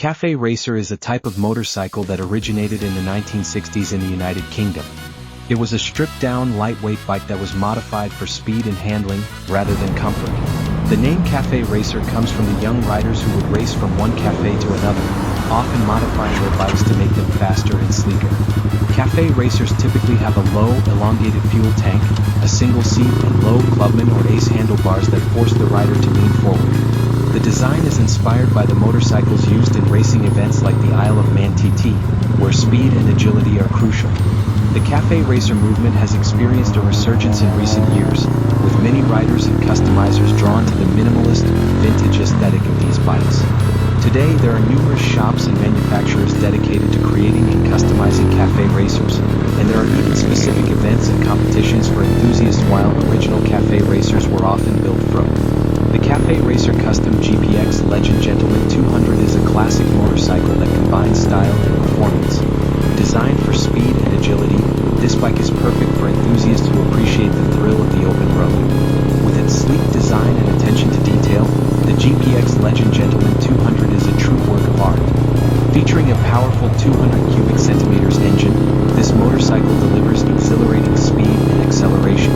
cafe racer is a type of motorcycle that originated in the 1960s in the United Kingdom. It was a stripped-down, lightweight bike that was modified for speed and handling, rather than comfort. The name cafe racer comes from the young riders who would race from one cafe to another, often modifying their bikes to make them faster and sleeker. Cafe racers typically have a low, elongated fuel tank, a single seat, and low clubman or ace handlebars that force the rider to lean forward. The design is inspired by the motorcycles used in racing events like the Isle of Man TT, where speed and agility are crucial. The cafe racer movement has experienced a resurgence in recent years, with many riders and customizers drawn to the minimalist, vintage aesthetic of these bikes. Today, there are numerous shops and manufacturers dedicated to creating and customizing cafe racers, and there are even specific events and competitions for enthusiasts while original cafe racers were often built from. The Cafe Racer Custom GPX Legend Gentleman 200 is a classic motorcycle that combines style and performance. Designed for speed and agility, this bike is perfect for enthusiasts who appreciate the thrill of the open road. With its sleek design and attention to detail, the GPX Legend Gentleman 200 is a true work of art. Featuring a powerful 200 cubic centimeters engine, this motorcycle delivers exhilarating speed and acceleration.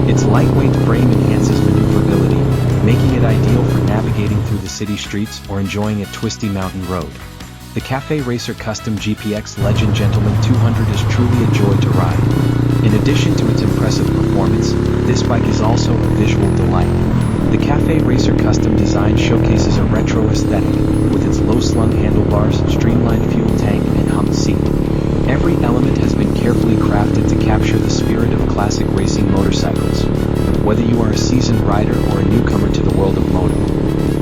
Its lightweight frame enhances maneuverability, making it ideal for navigating through the city streets or enjoying a twisty mountain road. The Cafe Racer Custom GPX Legend Gentleman 200 is truly a joy to ride. In addition to its impressive performance, this bike is also a visual delight. The Cafe Racer Custom design showcases a retro aesthetic, with its low-slung handlebars, streamlined fuel tank, and humped seat. Every element has been carefully crafted to capture the spirit of classic racing motorcycles. Whether you are a seasoned rider or a newcomer to the world of moto.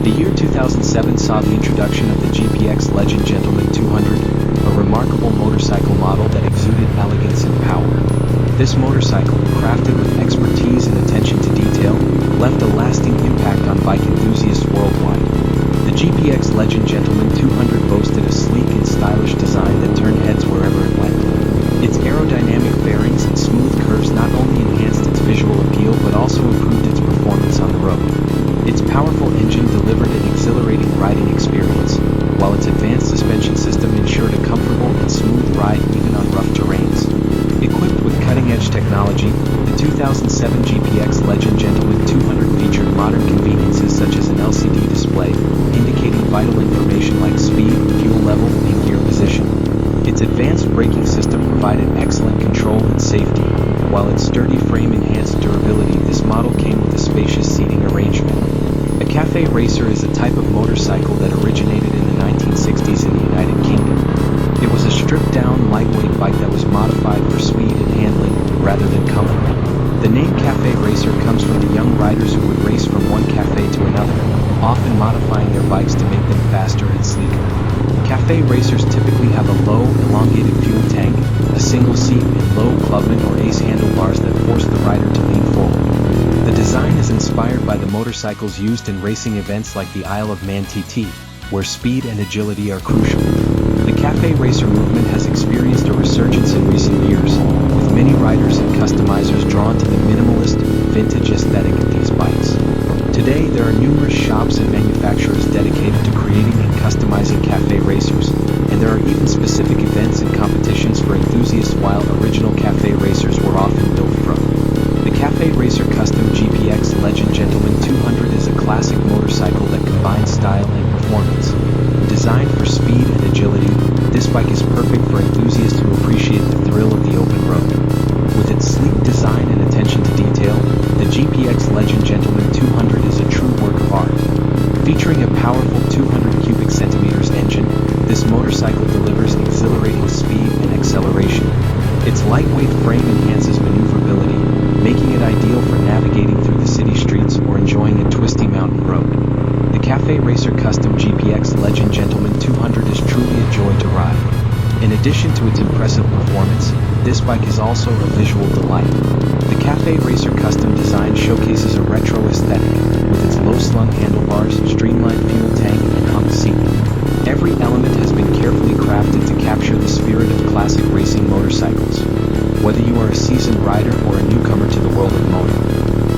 The year 2007 saw the introduction of the GPX Legend Gentleman 200, a remarkable motorcycle model that exuded elegance and power. This motorcycle, crafted with expertise and attention to detail, left a lasting impact on bike enthusiasts worldwide. The GPX Legend Gentleman 200 boasted a sleek and stylish design that turned heads wherever it went. Its aerodynamic bearings and smooth curves not only enhanced its visual appeal but also improved its performance on the road. Its powerful engine delivered an exhilarating riding experience, while its advanced suspension system ensured a comfortable and smooth ride even on rough terrains. Equipped with cutting-edge technology, the 2007 GPX Legend Gentleman 200 featured modern conveniences such as an LCD display, indicating vital information like speed, fuel level, and gear position. Its advanced braking system provided excellent control and safety, while its sturdy frame enhanced durability. This model came with a spacious seating arrangement. A cafe racer is a type of motorcycle that originated in the 1960s in the United Kingdom. It was a stripped-down, lightweight bike that was modified for speed and handling, rather than comfort. The name cafe racer comes from the young riders who would race from one cafe to another, often modifying their bikes to make them faster and sleeker. Cafe racers typically have a low, elongated fuel tank, a single seat, and low clubman or ace handlebars that force the rider to lean forward. The design is inspired by the motorcycles used in racing events like the Isle of Man TT, where speed and agility are crucial. The cafe racer movement has experienced a resurgence in recent years, with many riders and customizers drawn to the minimalist, vintage aesthetic of these bikes. Today, there are numerous shops and manufacturers dedicated to creating and customizing cafe racers, and there are even specific events and competitions for enthusiasts while original cafe racers were often built from. The Cafe Racer Custom GPX Legend Gentleman 200 is a classic motorcycle that combines style and performance. Designed for speed and agility, this bike is perfect for enthusiasts who appreciate the thrill of the open road. With its sleek design and attention to detail, the GPX Legend Gentleman 200 is a true work of art. Featuring a powerful 200 cubic centimeters engine, this motorcycle delivers exhilarating speed and acceleration. Its lightweight frame enhances maneuverability, making it ideal for navigating through the city streets or enjoying a twisty mountain road. The Cafe Racer Custom GPX Legend Gentleman 200 is truly a joy to ride. In addition to its impressive performance, this bike is also a visual delight. The Cafe Racer Custom design showcases a retro aesthetic, with its low-slung handlebars, streamlined fuel tank, and humped seat. Every element has been carefully crafted to capture the spirit of classic racing motorcycles. Whether you are a seasoned rider or a newcomer to the world of moto.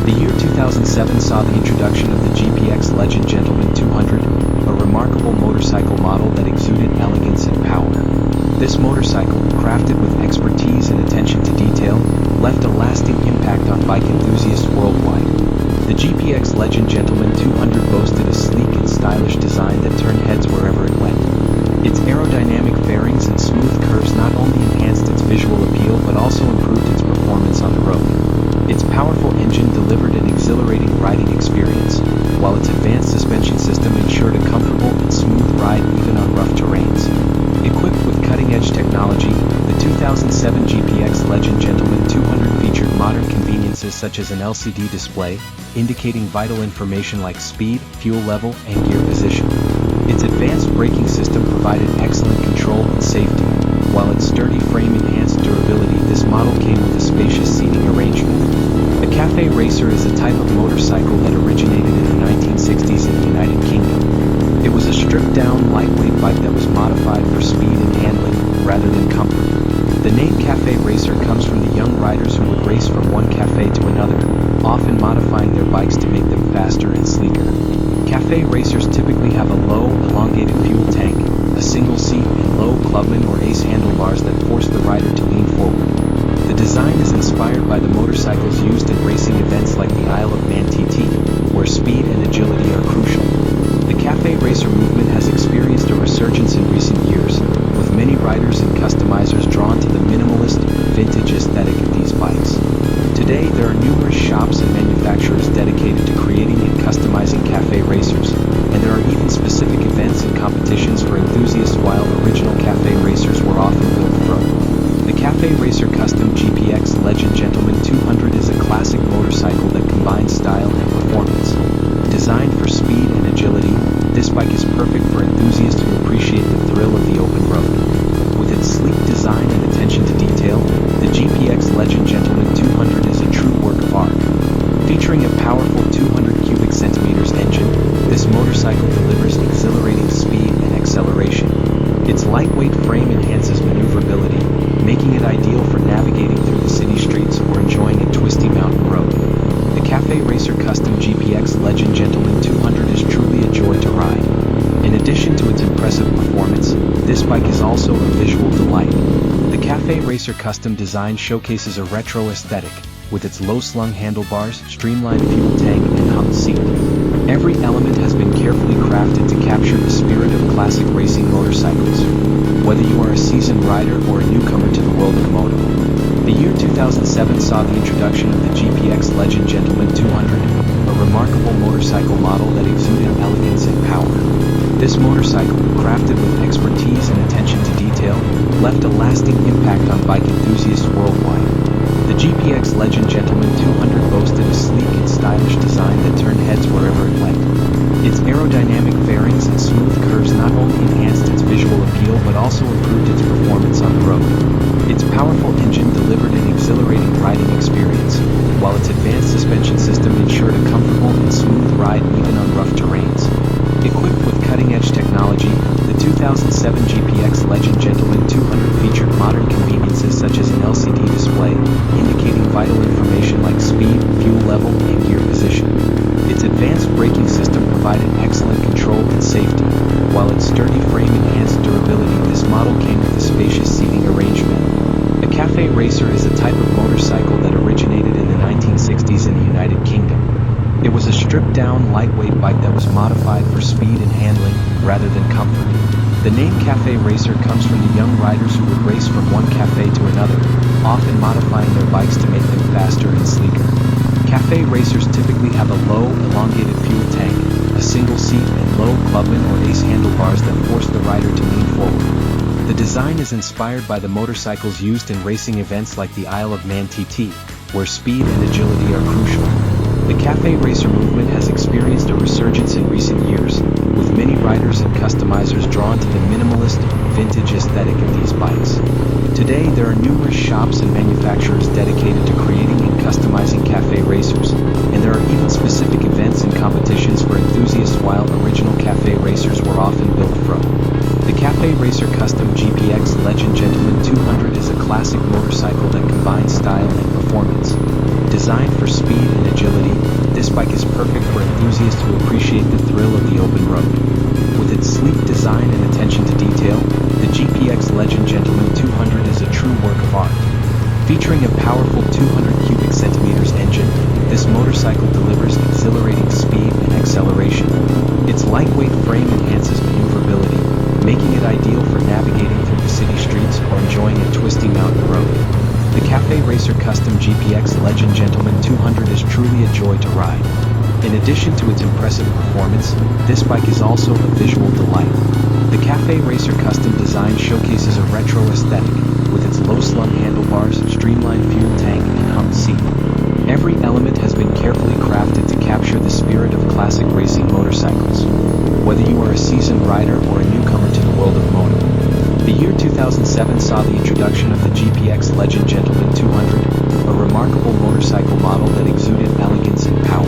The year 2007 saw the introduction of the GPX Legend Gentleman 200, a remarkable motorcycle model that exuded This motorcycle, crafted with expertise and attention to detail, left a lasting impact on bike enthusiasts worldwide. The GPX Legend Gentleman 200 boasted a sleek and stylish design that turned heads wherever it went. Its aerodynamic fairings and smooth curves not only enhanced its visual appeal but also improved its performance on the road. Its powerful engine delivered an exhilarating riding experience, while its advanced suspension system ensured a comfortable and smooth ride even on rough terrains. Equipped with cutting-edge technology, the 2007 GPX Legend Gentleman 200 featured modern conveniences such as an LCD display, indicating vital information like speed, fuel level, and gear position. Its advanced braking system provided excellent control and safety, while its sturdy frame enhanced durability. This model came with a spacious seating arrangement. A cafe racer is a type of motorcycle that originated in the 1960s in the United Kingdom. It was a stripped-down, lightweight bike that was modified for speed and handling, rather than comfort. The name cafe racer comes from the young riders who would race from one cafe to another, often modifying their bikes to make them faster and sleeker. Cafe racers typically have a low, elongated fuel tank, a single seat, and low clubman or ace handlebars that force the rider to lean forward. The design is inspired by the motorcycles used in racing events like the Isle of Man TT, where speed and agility are crucial. The cafe racer movement has experienced a resurgence in recent years, with many riders and customizers drawn to the minimalist, vintage aesthetic of these bikes. Today, there are numerous shops and manufacturers dedicated to creating and customizing cafe racers, and there are even specific events and competitions for enthusiasts. While original cafe racers were often built from. The Cafe Racer Custom GPX Legend Gentleman 200 is a classic motorcycle that combines style and performance. Designed for speed and agility, this bike is perfect for enthusiasts who appreciate the thrill of the open road. With its sleek design and attention to detail, the GPX Legend Gentleman 200 is a true work of art. Featuring a powerful 200 cubic centimeters engine, this motorcycle delivers exhilarating speed and acceleration. Its lightweight frame enhances maneuverability, making it ideal for navigating through the city streets or enjoying a twisty mountain road. The Cafe Racer Custom GPX Legend Gentleman 200 is truly a joy to ride. In addition to its impressive performance, this bike is also a visual delight. The Cafe Racer Custom design showcases a retro aesthetic, with its low-slung handlebars, streamlined fuel tank, and hung seat. Every element has been carefully crafted to capture the spirit of classic racing motorcycles. Whether you are a seasoned rider or a newcomer to the world of moto. The year 2007 saw the introduction of the GPX Legend Gentleman 200, a remarkable motorcycle model that exuded elegance and power. This motorcycle, crafted with expertise and attention to detail, left a lasting impact on bike enthusiasts worldwide. The GPX Legend Gentleman 200 boasted a sleek and stylish design that turned heads wherever it went. Its aerodynamic fairings and smooth curves not only enhanced its visual appeal but also improved its performance on the road. Its powerful engine delivered an exhilarating riding experience, while its advanced suspension system ensured a comfortable and smooth ride even on rough terrains. Equipped with cutting-edge technology, the 2007 GPX Legend Gentleman 200 featured modern conveniences such as an LCD display, indicating vital information like speed, fuel level, and gear position. Its advanced braking system provided excellent control and safety, while its sturdy frame enhanced durability. This model came with a spacious seating arrangement. A cafe racer is a type of motorcycle that originated in the 1960s in the United Kingdom. It was a stripped-down, lightweight bike that was modified for speed and handling, rather than comfort. The name Cafe Racer comes from the young riders who would race from one cafe to another, often modifying their bikes to make them faster and sleeker. Cafe racers typically have a low, elongated fuel tank, a single seat, and low clubman or ace handlebars that force the rider to lean forward. The design is inspired by the motorcycles used in racing events like the Isle of Man TT, where speed and agility are crucial. The cafe racer movement has experienced a resurgence in recent years, with many riders and customizers drawn to the minimalist, vintage aesthetic of these bikes. Today, there are numerous shops and manufacturers dedicated to creating and customizing cafe racers, and there are even specific events and competitions for enthusiasts. While original cafe racers were often built from. The Cafe Racer Custom GPX Legend Gentleman 200 is a classic motorcycle that combines style and performance. Designed for speed and agility, this bike is perfect for enthusiasts who appreciate the thrill of the open road. With its sleek design and attention to detail, the GPX Legend Gentleman powerful 200 cubic centimeters engine, this motorcycle delivers exhilarating speed and acceleration. Its lightweight frame enhances maneuverability, making it ideal for navigating through the city streets or enjoying a twisty mountain road. The Cafe Racer Custom GPX Legend Gentleman 200 is truly a joy to ride. In addition to its impressive performance, this bike is also a visual delight. The Cafe Racer Custom design showcases a retro aesthetic, with its low-slung handlebars, streamlined fuel tank, and hung seat. Every element has been carefully crafted to capture the spirit of classic racing motorcycles. Whether you are a seasoned rider or a newcomer to the world of moto, the year 2007 saw the introduction of the GPX Legend Gentleman 200, a remarkable motorcycle model that exuded elegance and power.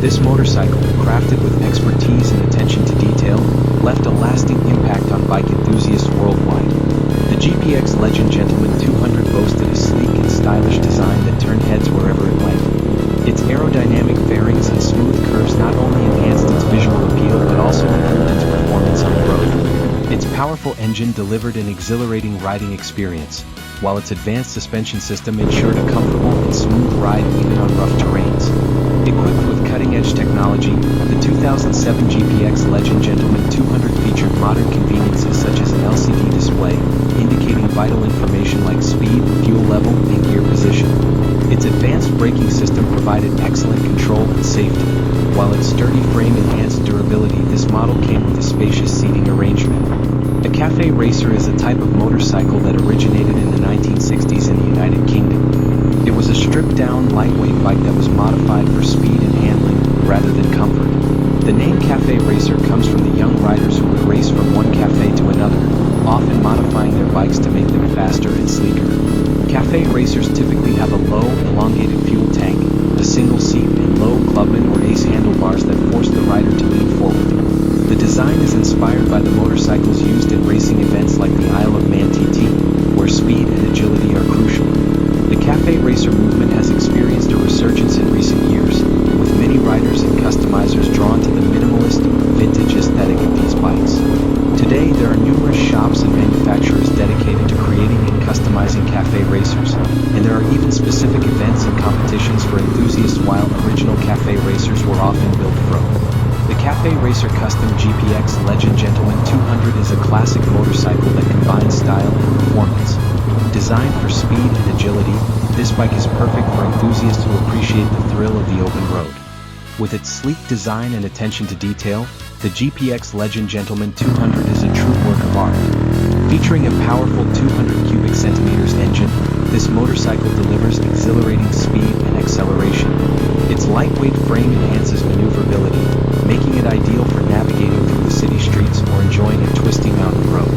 This motorcycle, crafted with expertise and attention to detail, left a lasting impact on bike enthusiasts worldwide. The GPX Legend Gentleman 200 boasted a sleek and stylish design that turned heads wherever it went. Its aerodynamic fairings and smooth curves not only enhanced its visual appeal but also improved its performance on the road. Its powerful engine delivered an exhilarating riding experience, while its advanced suspension system ensured a comfortable and smooth ride even on rough terrains. Equipped with cutting-edge technology, the 2007 GPX Legend Gentleman 200 featured modern conveniences such as an LCD display, indicating vital information like speed, fuel level, and gear position. Its advanced braking system provided excellent control and safety, while its sturdy frame enhanced durability. This model came with a spacious seating arrangement. A Cafe Racer is a type of motorcycle that originated in the 1960s in the United Kingdom. It was a stripped-down, lightweight bike that was modified for speed and handling, rather than comfort. The name Cafe Racer comes from the young riders who would race from one cafe to another, often modifying their bikes to make them faster and sleeker. Cafe Racers typically have a low, elongated fuel tank, a single seat, and low clubman or ace handlebars that force the rider to lean forward. The design is inspired by the motorcycles used in racing events like the Isle of Man TT, where speed and agility are crucial. The Cafe Racer movement has experienced a resurgence in recent years, with many riders and customizers drawn to the minimalist, vintage aesthetic of these bikes. Today, there are numerous shops and manufacturers dedicated to creating and customizing Cafe Racers, and there are even specific events and competitions for enthusiasts. While original Cafe Racers were often built from, the Cafe Racer Custom GPX Legend Gentleman 200 is a classic motorcycle that combines style and performance. Designed for speed and agility, this bike is perfect for enthusiasts who appreciate the thrill of the open road. With its sleek design and attention to detail, the GPX Legend Gentleman 200 is a true work of art. Featuring a powerful 200 cubic centimeters engine, this motorcycle delivers exhilarating speed and acceleration. Its lightweight frame enhances maneuverability, making it ideal for navigating through the city streets or enjoying a twisty mountain road.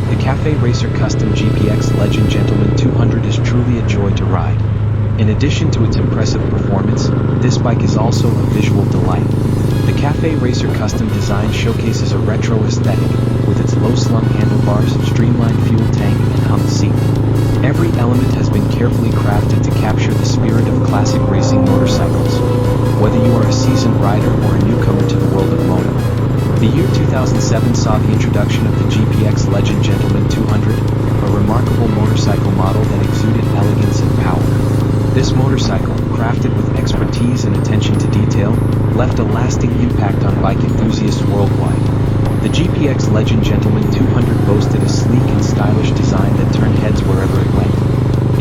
The Cafe Racer Custom GPX Legend Gentleman 200 is truly a joy to ride. In addition to its impressive performance, this bike is also a visual delight. The Cafe Racer Custom design showcases a retro aesthetic, with its low-slung handlebars, streamlined fuel tank, and hung seat. Every element has been carefully crafted to capture the spirit of classic racing motorcycles. Whether you are a seasoned rider or a newcomer to the world of moto, the year 2007 saw the introduction of the GPX Legend Gentleman 200, a remarkable motorcycle model that exuded elegance and power. This motorcycle, crafted with expertise and attention to detail, left a lasting impact on bike enthusiasts worldwide. The GPX Legend Gentleman 200 boasted a sleek and stylish design that turned heads wherever it went.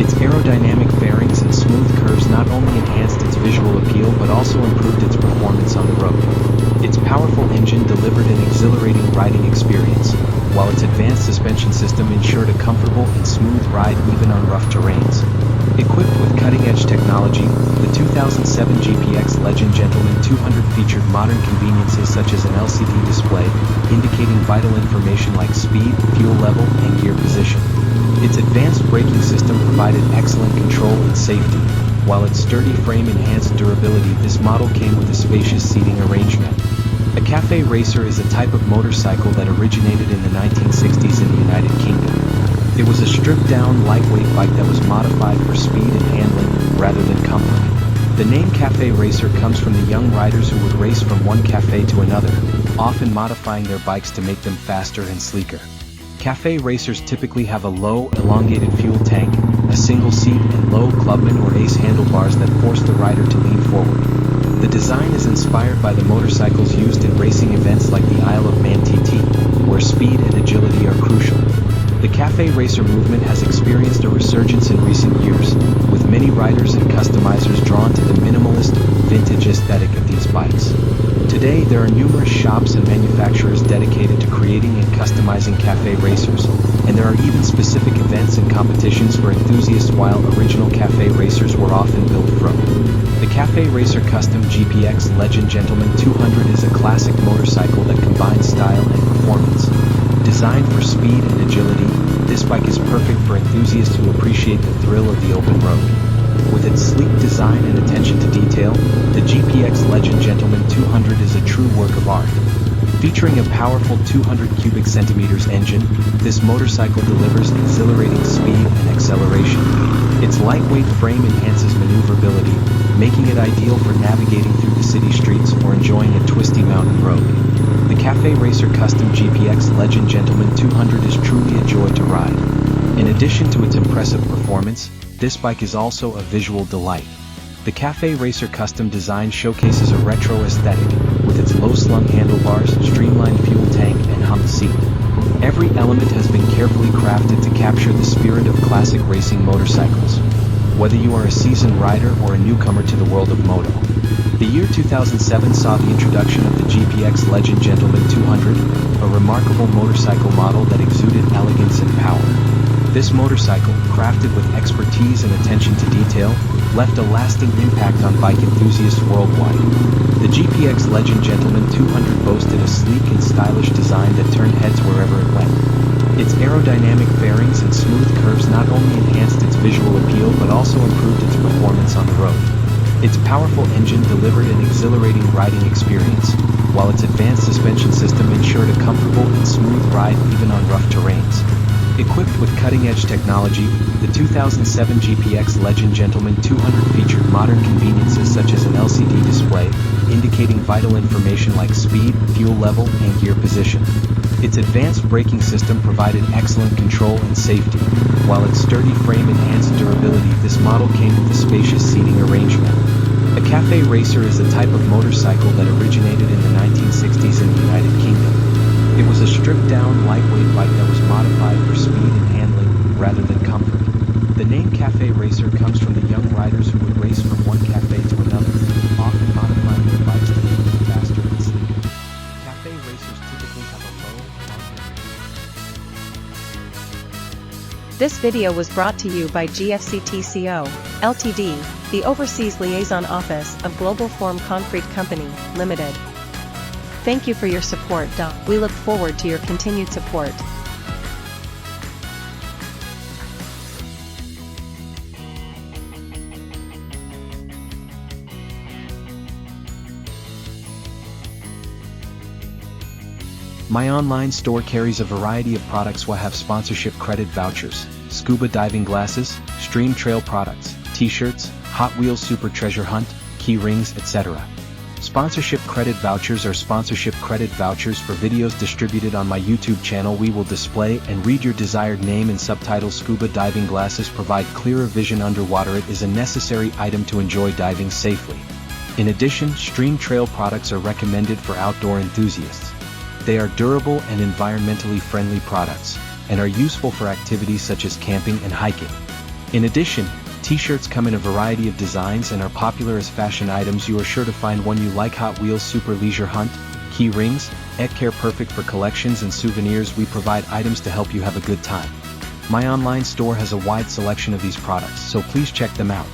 Its aerodynamic fairings and smooth curves not only enhanced its visual appeal but also improved its performance on the road. Its powerful engine delivered an exhilarating riding experience, while its advanced suspension system ensured a comfortable and smooth ride even on rough terrains. Equipped with cutting-edge technology, the 2007 GPX Legend Gentleman 200 featured modern conveniences such as an LCD display, indicating vital information like speed, fuel level, and gear position. Its advanced braking system provided excellent control and safety, while its sturdy frame enhanced durability. This model came with a spacious seating arrangement. A Cafe Racer is a type of motorcycle that originated in the 1960s in the United Kingdom. It was a stripped-down, lightweight bike that was modified for speed and handling, rather than comfort. The name Cafe Racer comes from the young riders who would race from one cafe to another, often modifying their bikes to make them faster and sleeker. Cafe racers typically have a low, elongated fuel tank, a single seat and low clubman or ace handlebars that force the rider to lean forward. The design is inspired by the motorcycles used in racing events like the Isle of Man TT, where speed and agility are crucial. The cafe racer movement has experienced a resurgence in recent years, with many riders and customizers drawn to the minimalist, vintage aesthetic of these bikes. Today, there are numerous shops and manufacturers dedicated to creating and customizing cafe racers, and there are even specific events and competitions for enthusiasts while original cafe racers were often built from. The Cafe Racer Custom GPX Legend Gentleman 200 is a classic motorcycle that combines style and performance. Designed for speed and agility, this bike is perfect for enthusiasts who appreciate the thrill of the open road. With its sleek design and attention to detail, the GPX Legend Gentleman 200 is a true work of art. Featuring a powerful 200 cubic centimeters engine, this motorcycle delivers exhilarating speed and acceleration. Its lightweight frame enhances maneuverability, making it ideal for navigating through the city streets or enjoying a twisty mountain road. The Cafe Racer Custom GPX Legend Gentleman 200 is truly a joy to ride. In addition to its impressive performance, this bike is also a visual delight. The Cafe Racer Custom design showcases a retro aesthetic, with its low-slung handlebars, streamlined fuel tank, and humped seat. Every element has been carefully crafted to capture the spirit of classic racing motorcycles. Whether you are a seasoned rider or a newcomer to the world of moto. The year 2007 saw the introduction of the GPX Legend Gentleman 200, a remarkable motorcycle model that exuded elegance and power. This motorcycle, crafted with expertise and attention to detail, left a lasting impact on bike enthusiasts worldwide. The GPX Legend Gentleman 200 boasted a sleek and stylish design that turned heads wherever it went. Its aerodynamic fairings and smooth curves not only enhanced its visual appeal but also improved its performance on the road. Its powerful engine delivered an exhilarating riding experience, while its advanced suspension system ensured a comfortable and smooth ride even on rough terrains. Equipped with cutting-edge technology, the 2007 GPX Legend Gentleman 200 featured modern conveniences such as an LCD display, indicating vital information like speed, fuel level, and gear position. Its advanced braking system provided excellent control and safety, while its sturdy frame enhanced durability. This model came with a spacious seating arrangement. A cafe racer is a type of motorcycle that originated in the 1960s in the United Kingdom. It was a stripped-down, lightweight bike that was modified for speed and handling, rather than comfort. The name Cafe Racer comes from the young riders who would race from one cafe to another, often modifying their bikes to make them faster and sleeker. Cafe racers typically have a low, This video was brought to you by GFCTCO, Ltd., the Overseas Liaison Office of Global Form Concrete Company, Limited. Thank you for your support. We look forward to your continued support. My online store carries a variety of products. We have sponsorship credit vouchers, scuba diving glasses, stream trail products, t-shirts, Hot Wheels Super Treasure Hunt, key rings, etc. Sponsorship credit vouchers are sponsorship credit vouchers for videos distributed on my YouTube channel. We will display and read your desired name and subtitles. Scuba diving glasses provide clearer vision underwater. It is a necessary item to enjoy diving safely. In addition, stream trail products are recommended for outdoor enthusiasts. They are durable and environmentally friendly products, and are useful for activities such as camping and hiking. In addition, t-shirts come in a variety of designs and are popular as fashion items. You are sure to find one you like. Hot Wheels Super Leisure Hunt, key rings, care perfect for collections and souvenirs. We provide items to help you have a good time. My online store has a wide selection of these products, so please check them out.